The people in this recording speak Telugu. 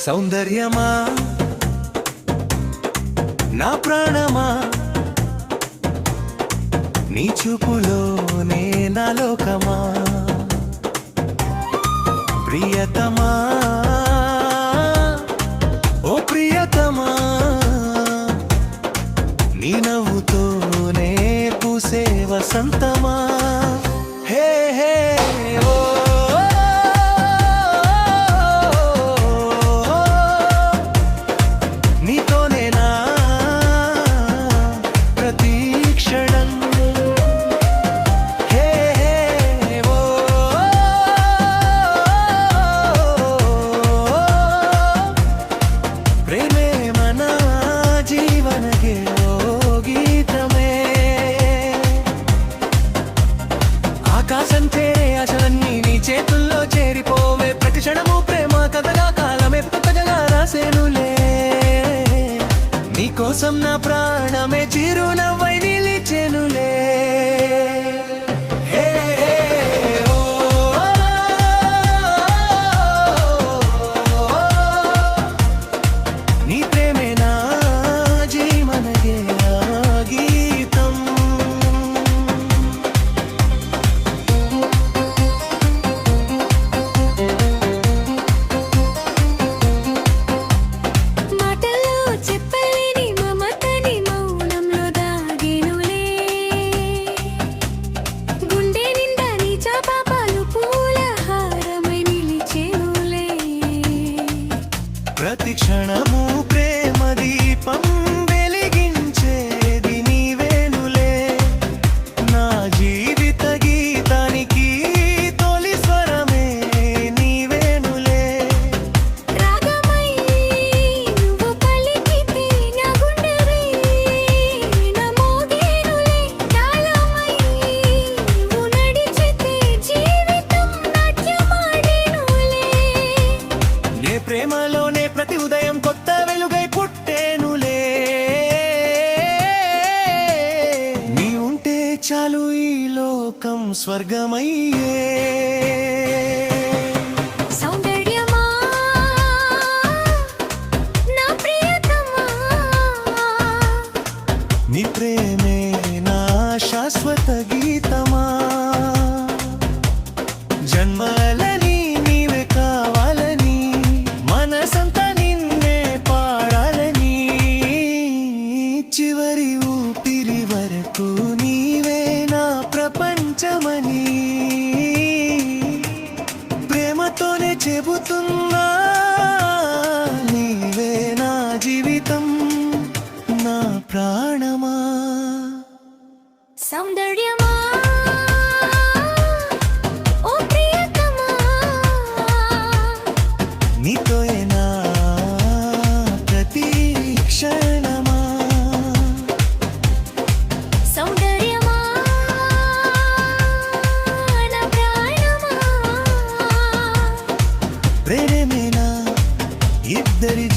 సౌందర్యమా నా ప్రాణమా నీ చూపులోనే నా లోకమా ప్రియతమా ఓ ప్రియతమా నీ నవ్వుతోనే పూసే వసంతమా హే హే ఓ నీతోనే నా ప్రతి క్షణం హే హే ఓ ప్రేమే మన జీవనకే ఓ గీతమే ఆకాశం చేరే ఆశలన్నీ నీ చేతుల్లో చేరిపోవే ప్రతి క్షణము ప్రేమ కథగా కాలమే కథగా రాసేనులే నీకోసం నా ప్రాణమే చిరునవ్వై నిలిచెనులే హే హే ఓ నీ ప్రేమే నా జీవనకే గీతం మాటల్లో చెప్పలేని మమతని మౌనంలో దాగెనులే గుండె నిండా నీ చాపాపాలు పూల హారమై నిలిచెనులే ప్రతి క్షణము ప్రేమ దీపం వెలిగించేది నీవేనులే నా జీవిత గీతానికి తొలి స్వరమే నీవేనులే రాగమై నువ్వు పలికితే నా గుండె వీణ మోగేనులే తాళమై నువ్వు నడిచితే జీవితం నాట్యమాడెనులే నే ప్రేమలోనే ప్రతి ఉదయం కొత్త వెలుగై పుట్టేనులే నీ ఉంటే చాలు ఈ లోకం స్వర్గమయ్యే సౌందర్యమా నా ప్రియతమా నీ ప్రేమే నా శాశ్వత గీతమా జన్మలని నీవే కావాలని మనసంతా నిన్నే పాడాలని చివరి ఊపిరి వరకు నీవే నా ప్రపంచమని ప్రేమతోనే చెబుతున్నా నీవే నా జీవితం నా ప్రాణమా సౌందర్యమా ఓ ప్రియతమా నీతోనే నా ప్రతి క్షణమా సౌందర్యమా నా ప్రాణమా ప్రేమేనా ఇద్దరి